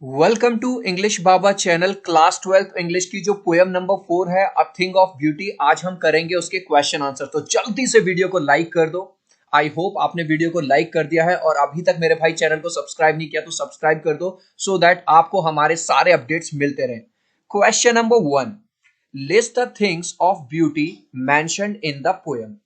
Welcome to English Baba channel. Class 12th English की जो poem number 4 है अ थिंग ऑफ ब्यूटी, आज हम करेंगे उसके क्वेश्चन आंसर। तो जल्दी से वीडियो को लाइक कर दो। आई होप आपने वीडियो को लाइक कर दिया है और अभी तक मेरे भाई चैनल को सब्सक्राइब नहीं किया तो सब्सक्राइब कर दो सो दैट आपको हमारे सारे अपडेट्स मिलते रहे। Question number 1, list the things of beauty mentioned in the poem.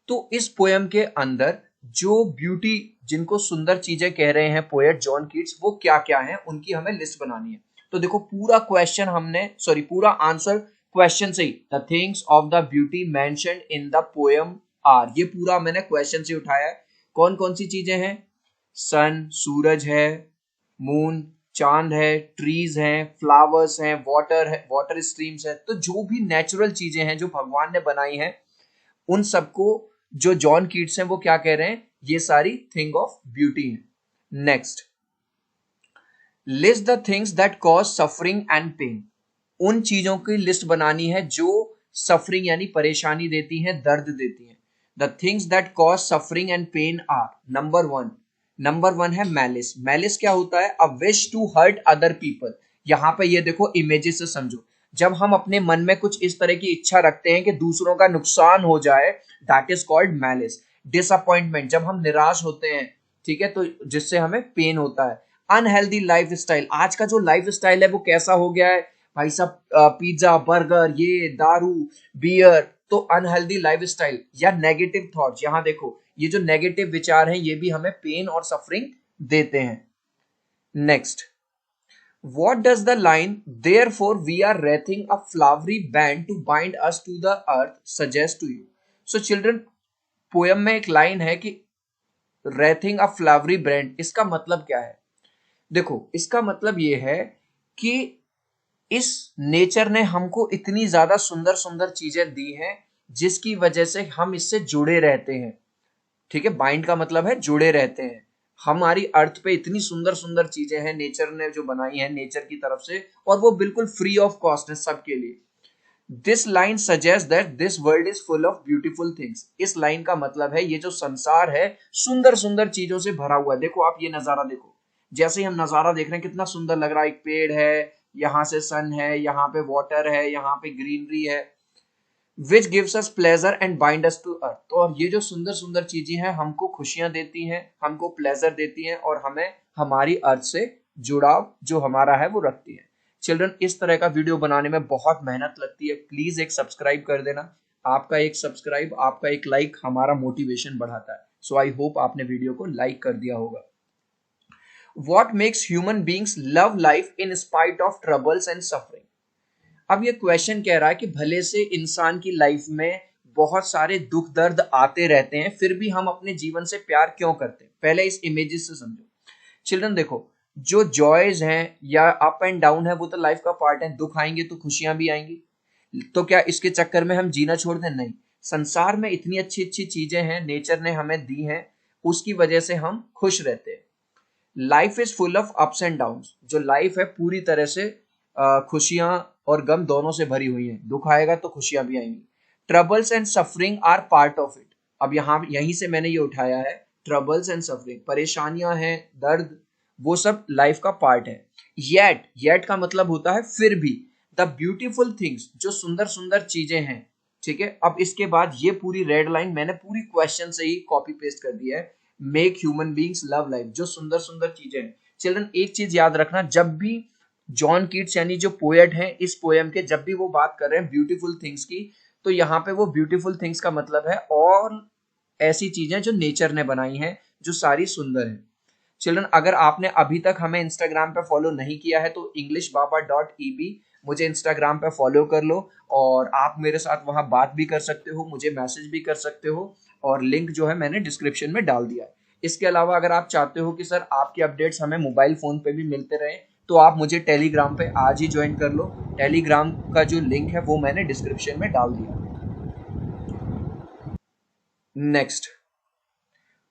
तो इस पोयम के अंदर जो ब्यूटी, जिनको सुंदर चीजें कह रहे हैं पोएट जॉन कीट्स, वो क्या क्या हैं उनकी हमें लिस्ट बनानी है। तो देखो पूरा क्वेश्चन पूरा आंसर क्वेश्चन से ही, the things of the beauty mentioned in the poem are, ये पूरा मैंने क्वेश्चन से उठाया है। कौन कौन सी चीजें हैं? सन, सूरज है, मून, चांद है, ट्रीज हैं, फ्लावर्स हैं, वाटर है, वाटर स्ट्रीम्स है। तो जो भी नेचुरल चीजें हैं जो भगवान ने बनाई हैं, उन सबको जो जॉन कीट्स हैं वो क्या कह रहे हैं? ये सारी थिंग ऑफ ब्यूटी है। Next, list the things that cause suffering and pain. उन चीजों की लिस्ट बनानी है जो सफरिंग यानी परेशानी देती हैं, दर्द देती हैं। The things that cause suffering and pain are, number one है मैलिस। मैलिस क्या होता है? A wish to hurt other people. यहां पे ये देखो इमेजेस से समझो। जब हम अपने मन में कुछ इस तरह की इच्छा रखते हैं कि दूसरों का नुकसान हो जाए, that is called malice. Disappointment, जब हम निराश होते हैं, ठीक है, तो जिससे हमें पेन होता है। अनहेल्दी लाइफ स्टाइल, आज का जो लाइफ स्टाइल है वो कैसा हो गया है भाई साहब? पिज्जा, बर्गर, ये दारू, बियर, तो अनहेल्दी लाइफ स्टाइल। या नेगेटिव थॉट्स, यहां देखो ये जो नेगेटिव विचार हैं ये भी हमें पेन और सफरिंग देते हैं। Next, what does the line therefore we are wreathing a flowery band to bind us to the earth suggest to you? So children, poem में एक लाइन है कि wreathing a flowery band, इसका मतलब क्या है? देखो इसका मतलब ये है कि इस नेचर ने हमको इतनी ज्यादा सुंदर सुंदर चीजें दी हैं जिसकी वजह से हम इससे जुड़े रहते हैं। ठीक है, बाइंड का मतलब है जुड़े रहते हैं। हमारी अर्थ पे इतनी सुंदर सुंदर चीजें हैं नेचर ने जो बनाई है नेचर की तरफ से, और वो बिल्कुल फ्री ऑफ कॉस्ट है सबके लिए। This line suggest that this world is full of beautiful things. इस लाइन का मतलब है ये जो संसार है सुंदर सुंदर चीजों से भरा हुआ है। देखो आप ये नजारा देखो, जैसे ही हम नजारा देख रहे हैं कितना सुंदर लग रहा है। एक पेड़ है, यहाँ से सन है, यहाँ पे वाटर है, यहाँ पे ग्रीनरी है। Which gives us pleasure and bind us to earth. तो और ये जो सुंदर सुंदर चीजें हैं हमको खुशियां देती हैं, हमको प्लेजर देती हैं और हमें हमारी अर्थ से जुड़ाव जो हमारा है वो रखती है। चिल्ड्रन, इस तरह का वीडियो बनाने में बहुत मेहनत लगती है, प्लीज एक सब्सक्राइब कर देना। आपका एक सब्सक्राइब, आपका एक लाइक हमारा मोटिवेशन बढ़ाता है। सो आई होप आपने वीडियो को लाइक कर दिया होगा। What makes human beings love life in spite of troubles and suffering. अब ये क्वेश्चन कह रहा है कि भले से इंसान की लाइफ में बहुत सारे दुख दर्द आते रहते हैं फिर भी हम अपने जीवन से प्यार क्यों करते हैं? पहले इस इमेजेस से समझो। चिल्ड्रन देखो, जो जॉयज हैं या अप एंड डाउन है वो तो लाइफ का पार्ट है। दुख आएंगे तो खुशियां भी आएंगी। तो क्या इसके चक्कर में हम जीना छोड़ दें? नहीं। संसार में इतनी अच्छी अच्छी चीजें हैं नेचर ने हमें दी हैं, उसकी वजह से हम खुश रहते हैं। Life is full of ups and down. जो लाइफ है पूरी तरह से खुशियां और गम दोनों से भरी हुई है। दुख आएगा तो खुशियां भी आएंगी। Troubles and suffering are part of it. अब यहाँ यहीं से मैंने ये उठाया है, ट्रबल्स एंड सफरिंग, परेशानियां हैं, दर्द, वो सब लाइफ का पार्ट है। येट का मतलब होता है फिर भी। द ब्यूटीफुल थिंग्स, जो सुंदर सुंदर चीजें हैं। ठीक है, अब इसके बाद ये पूरी रेड लाइन मैंने पूरी क्वेश्चन से ही कॉपी पेस्ट कर दिया है। Make human beings love life, जो सुंदर सुंदर चीजें हैं। चिल्ड्रन, एक चीज याद रखना, जब भी जॉन कीट्स यानी जो पोएट हैं इस पोएम के, जब भी वो बात कर रहे हैं ब्यूटीफुल थिंग्स की, तो यहाँ पे वो ब्यूटीफुल थिंग्स का मतलब है और ऐसी चीजें जो नेचर ने बनाई हैं जो सारी सुंदर है। चिल्ड्रन, अगर आपने अभी तक हमें इंस्टाग्राम पे फॉलो नहीं किया है तो englishbaba.eb मुझे इंस्टाग्राम पे फॉलो कर लो और आप मेरे साथ वहां बात भी कर सकते हो, मुझे मैसेज भी कर सकते हो, और लिंक जो है मैंने डिस्क्रिप्शन में डाल दिया है। इसके अलावा अगर आप चाहते हो कि सर आपके अपडेट्स हमें मोबाइल फोन पे भी मिलते रहे तो आप मुझे टेलीग्राम पे आज ही ज्वाइन कर लो। टेलीग्राम का जो लिंक है वो मैंने डिस्क्रिप्शन में डाल दिया। Next,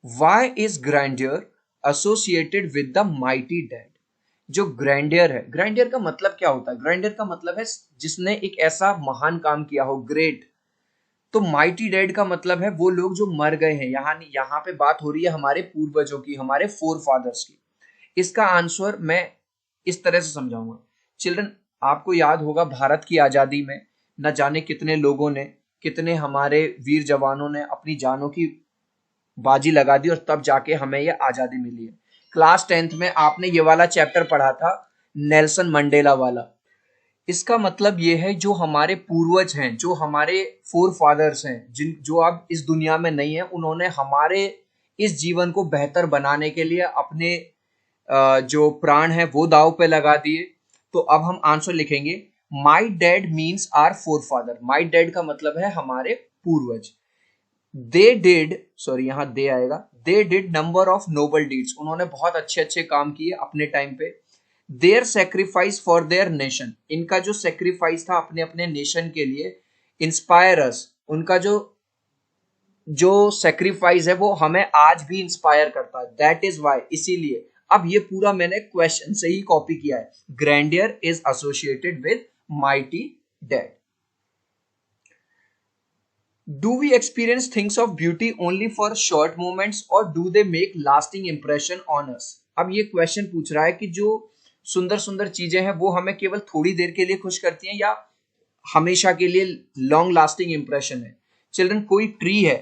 why is grandeur associated with the mighty dead. जो ग्रैंडियर है, ग्रैंडियर का मतलब क्या होता है? ग्रैंडियर का मतलब है जिसने एक ऐसा महान काम किया हो, ग्रेट। तो माइटी डेड का मतलब है वो लोग जो मर गए हैं। यहाँ पे बात हो रही है हमारे पूर्वजों की, हमारे फोर फादर्स की। इसका आंसर मैं इस तरह से समझाऊंगा। चिल्ड्रन, आपको याद होगा भारत की आजादी में न जाने कितने लोगों ने, कितने हमारे वीर जवानों ने अपनी जानों की बाजी लगा दी और तब जाके हमें ये आजादी मिली है। क्लास 10th में आपने ये वाला चैप्टर पढ़ा था, नेल्सन मंडेला वाला। इसका मतलब ये है जो हमारे पूर्वज हैं, जो हमारे फोर फादर्स हैं, जिन जो अब इस दुनिया में नहीं है, उन्होंने हमारे इस जीवन को बेहतर बनाने के लिए अपने जो प्राण है वो दांव पे लगा दिए। तो अब हम आंसर लिखेंगे, mighty dead means our forefather. Mighty dead का मतलब है हमारे पूर्वज। दे डिड, सॉरी यहाँ दे आएगा, they did number of noble deeds. उन्होंने बहुत अच्छे अच्छे काम किए अपने टाइम पे। There sacrifice for their nation, इनका जो सेक्रीफाइस था अपने अपने नेशन के लिए। इंस्पायर अस, उनका जो जो सेक्रीफाइस है वो हमें आज भी इंस्पायर करता है। दैट इज वाई, इसीलिए। अब ये पूरा मैंने क्वेश्चन से ही कॉपी किया है। Grandeur is associated with mighty dad. Do we experience things of beauty only for short moments or do they make lasting impression on us? अब ये क्वेश्चन पूछ रहा है कि जो सुंदर सुंदर चीजें हैं वो हमें केवल थोड़ी देर के लिए खुश करती हैं या हमेशा के लिए लॉन्ग लास्टिंग इंप्रेशन है। चिल्ड्रन, कोई ट्री है,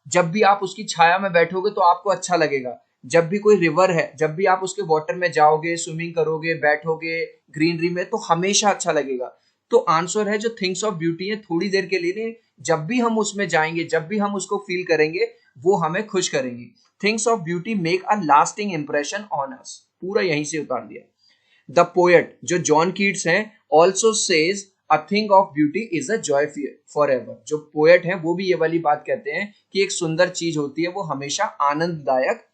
जब भी आप उसकी छाया में बैठोगे तो आपको अच्छा लगेगा। जब भी कोई रिवर है, जब भी आप उसके वाटर में जाओगे, स्विमिंग करोगे, बैठोगे ग्रीनरी में, तो हमेशा अच्छा लगेगा। तो आंसर है जो थिंग्स ऑफ ब्यूटी है, थोड़ी देर के लिए नहीं, जब भी हम उसमें जाएंगे, जब भी हम उसको फील करेंगे, वो हमें खुश करेंगी। Things of beauty make a lasting impression on us. पूरा यहीं से उतार दिया। द पोएट जो जॉन कीट्स हैं also says a thing of beauty is a joy for ever. जो पोएट हैं वो भी ये वाली बात कहते हैं कि एक सुंदर चीज होती है वो हमेशा आनंददायक,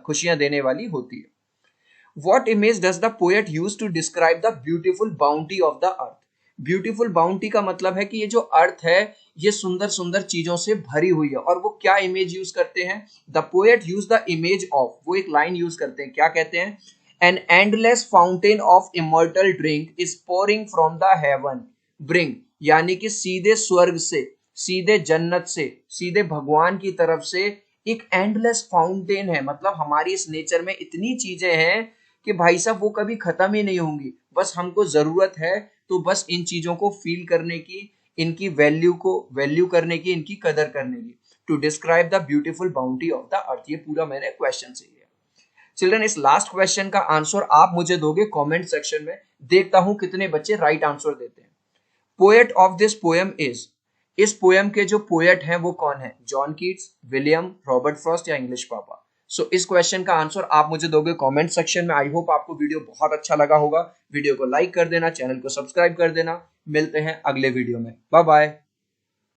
खुशियां देने वाली होती है। What image does the poet use to describe the beautiful bounty of the earth? Beautiful bounty का मतलब है कि ये जो अर्थ है ये सुंदर सुंदर चीजों से भरी हुई है। और वो क्या इमेज यूज करते हैं? The poet use the image of, वो एक लाइन यूज करते हैं, क्या कहते हैं? An endless fountain of immortal drink is pouring from the haven bring, यानी कि सीधे स्वर्ग से, सीधे जन्नत से, सीधे भगवान की तरफ से एक एंडलेस फाउंटेन है। मतलब हमारी इस नेचर में इतनी चीजें हैं कि भाई साहब वो कभी खत्म ही नहीं होंगी। बस हमको जरूरत है तो बस इन चीजों को फील करने की, इनकी वैल्यू करने की, इनकी कदर करने की। To describe the beautiful bounty of the earth, ये पूरा मैंने क्वेश्चन से लिया। चिल्ड्रन, इस लास्ट क्वेश्चन का आंसर आप मुझे दोगे कमेंट सेक्शन में। देखता हूं कितने बच्चे राइट आंसर देते हैं। Poet of this poem is, इस पोएम के जो पोएट हैं वो कौन है? John Keats, William, Robert Frost या इंग्लिश पापा? सो इस क्वेश्चन का आंसर आप मुझे दोगे कमेंट सेक्शन में। आई होप आपको वीडियो बहुत अच्छा लगा होगा। वीडियो को लाइक कर देना, चैनल को सब्सक्राइब कर देना। मिलते हैं अगले वीडियो में। Bye bye.